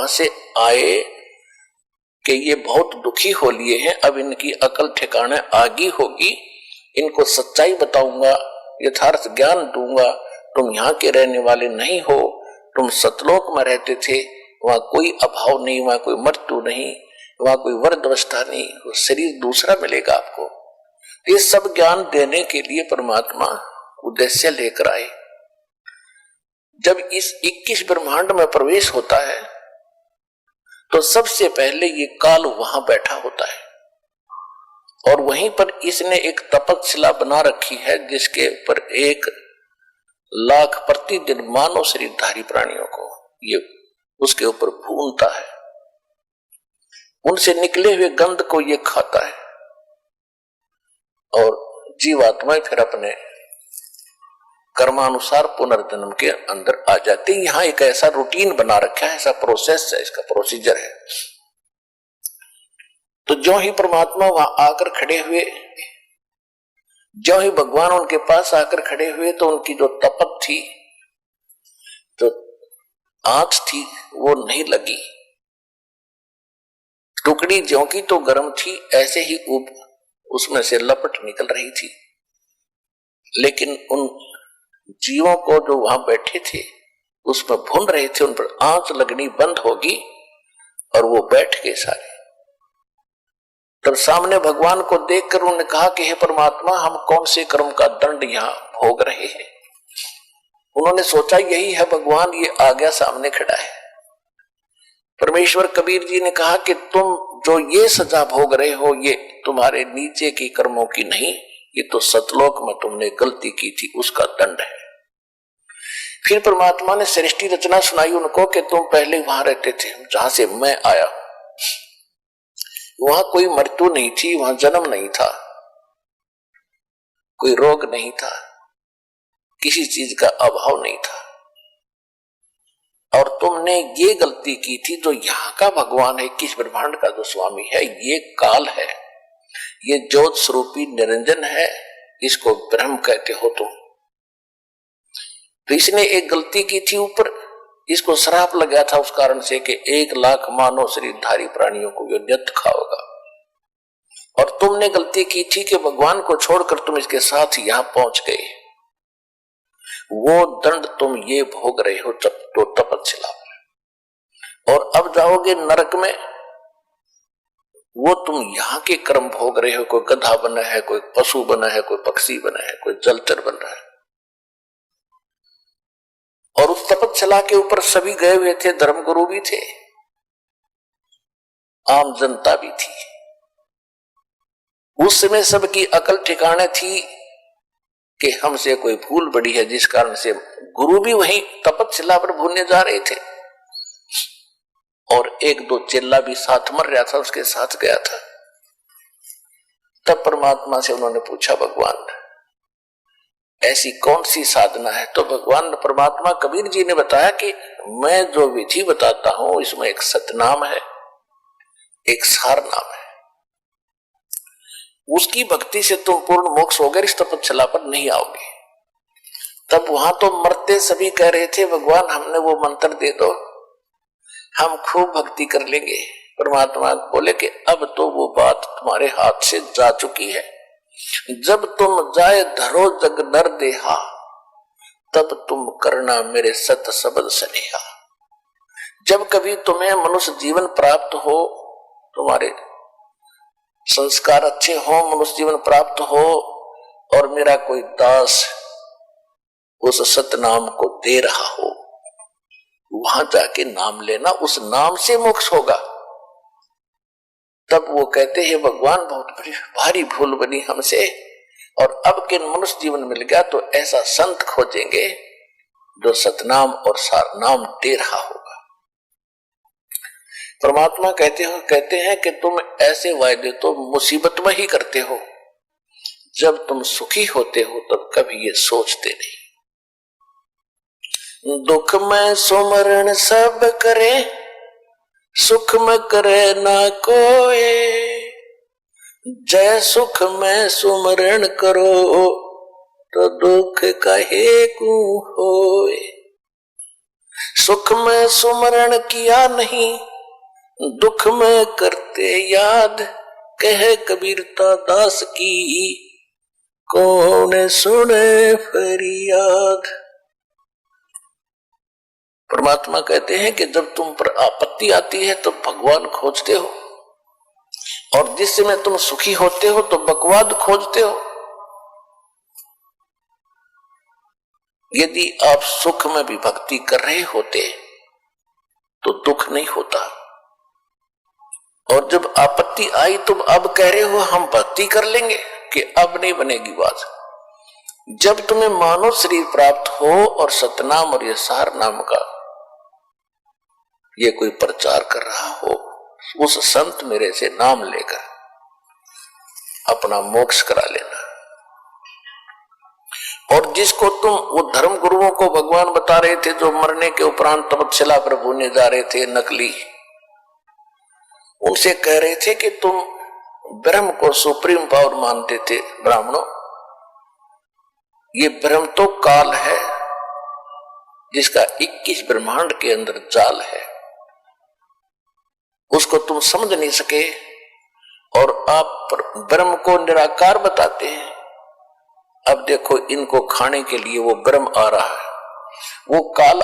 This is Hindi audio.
से आए कि ये बहुत दुखी हो लिए हैं, अब इनकी अकल ठिकाने आगी होगी, इनको सच्चाई बताऊंगा, यथार्थ ज्ञान दूंगा। तुम यहाँ के रहने वाले नहीं हो, तुम सतलोक में रहते थे, वहां कोई अभाव नहीं, वहां कोई मृत्यु नहीं, वहां कोई वृद्धावस्था नहीं, वो शरीर दूसरा मिलेगा आपको। ये सब ज्ञान देने के लिए परमात्मा उद्देश्य लेकर आए। जब इस 21 ब्रह्मांड में प्रवेश होता है तो सबसे पहले ये काल वहां बैठा होता है, और वहीं पर इसने एक तपस्या बना रखी है जिसके ऊपर 1 लाख प्रतिदिन मानव शरीरधारी प्राणियों को ये उसके ऊपर भूनता है, उनसे निकले हुए गंध को ये खाता है, और जीवात्माएं फिर अपने कर्मानुसार पुनर्जन्म के अंदर आ जाते हैं। यहां एक ऐसा रूटीन बना रखा है, ऐसा प्रोसेस है, इसका प्रोसीजर है। तो जो ही परमात्मा वहां आकर खड़े हुए, जो ही भगवान उनके पास आकर खड़े हुए, तो उनकी जो तपत थी, जो आंच थी, वो नहीं लगी। टुकड़ी ज्यों की तो गर्म थी, ऐसे ही उसमें से लपट निकल रही थी। लेकिन उन जीवों को जो वहां बैठे थे उसमें भून रहे थे, उन पर आंच लगनी बंद होगी और वो बैठ गए सारे। तब सामने भगवान को देखकर उन्होंने कहा कि हे परमात्मा, हम कौन से कर्म का दंड यहाँ भोग रहे हैं। उन्होंने सोचा यही है भगवान, ये आ गया, सामने खड़ा है। परमेश्वर कबीर जी ने कहा कि तुम जो ये सजा भोग रहे हो, ये तुम्हारे नीचे की कर्मों की नहीं, ये तो सतलोक में तुमने गलती की थी, उसका दंड है। फिर परमात्मा ने सृष्टि रचना सुनाई उनको कि तुम पहले वहां रहते थे जहां से मैं आया, वहां कोई मृत्यु नहीं थी, वहां जन्म नहीं था, कोई रोग नहीं था, किसी चीज का अभाव नहीं था, और तुमने ये गलती की थी। जो यहाँ का भगवान है, 21 ब्रह्मांड का जो स्वामी है, ये काल है, ये ज्योत स्वरूपी निरंजन है, इसको ब्रह्म कहते हो तुम। तो इसने एक गलती की थी, ऊपर इसको श्राप लगा था उस कारण से कि 1 लाख मानव शरीरधारी प्राणियों को ये नित्य खाओगा। और तुमने गलती की थी कि भगवान को छोड़कर तुम इसके साथ यहां पहुंच गए, वो दंड तुम ये भोग रहे हो तो तपस्या। और अब जाओगे नरक में, वो तुम यहाँ के कर्म भोग रहे हो। कोई गधा बना है, कोई पशु बना है, कोई पक्षी बना है, कोई जलचर बन रहा है। और उस तपस्या के ऊपर सभी गए हुए थे, धर्मगुरु भी थे, आम जनता भी थी। उस समय सबकी अकल ठिकाने थी कि हमसे कोई भूल बड़ी है, जिस कारण से गुरु भी वहीं तपस्या पर भूलने जा रहे थे, और 1-2 चेला भी साथ मर रहा था, उसके साथ गया था। तब परमात्मा से उन्होंने पूछा, भगवान ऐसी कौन सी साधना है? तो भगवान परमात्मा कबीर जी ने बताया कि मैं जो विधि बताता हूं, इसमें एक सतनाम है, एक सार नाम है, उसकी भक्ति से तुम पूर्ण मोक्ष होकर इस तपस्या पर नहीं आओगे। तब वहां तो मरते सभी कह रहे थे, भगवान हमने वो मंत्र दे दो, हम खूब भक्ति कर लेंगे। परमात्मा बोले कि अब तो वो बात तुम्हारे हाथ से जा चुकी है। जब तुम जाए धरो जग नर देहा, तब तुम करना मेरे सत शब्द स्नेहा। जब कभी तुम्हें मनुष्य जीवन प्राप्त हो, तुम्हारे संस्कार अच्छे हो, मनुष्य जीवन प्राप्त हो, और मेरा कोई दास उस सतनाम को दे रहा हो, वहां जाके नाम लेना, उस नाम से मोक्ष होगा। तब वो कहते हैं, भगवान बहुत बड़ी भारी भूल बनी हमसे, और अब के मनुष्य जीवन मिल गया तो ऐसा संत खोजेंगे जो सतनाम और सारनाम दे रहा होगा। परमात्मा कहते हैं कि तुम ऐसे वायदे तो मुसीबत में ही करते हो, जब तुम सुखी होते हो तब कभी ये सोचते नहीं। दुख में सुमरण सब करे, सुख में करे ना कोई। जय सुख में सुमरण करो, तो दुख कहे को होए। सुख में सुमरण किया नहीं, दुख में करते याद, कह कबीरता दास की, कौन सुने फरियाद। परमात्मा कहते हैं कि जब तुम पर आपत्ति आती है तो भगवान खोजते हो, और जिस समय तुम सुखी होते हो तो बकवाद खोजते हो। यदि आप सुख में भी भक्ति कर रहे होते तो दुख नहीं होता, और जब आपत्ति आई तो अब कह रहे हो हम भक्ति कर लेंगे, कि अब नहीं बनेगी बात। जब तुम्हें मानव शरीर प्राप्त हो और सतनाम और यसार नाम का ये कोई प्रचार कर रहा हो, उस संत मेरे से नाम लेकर अपना मोक्ष करा लेना। और जिसको तुम वो धर्म गुरुओं को भगवान बता रहे थे जो मरने के उपरांत तपस्या पर भूने जा रहे थे, नकली, उनसे कह रहे थे कि तुम ब्रह्म को सुप्रीम पावर मानते थे ब्राह्मणों, ये ब्रह्म तो काल है जिसका 21 ब्रह्मांड के अंदर जाल है, उसको तुम समझ नहीं सके और आप ब्रह्म को निराकार बताते हैं। अब देखो इनको खाने के लिए वो ब्रह्म आ रहा है, वो काल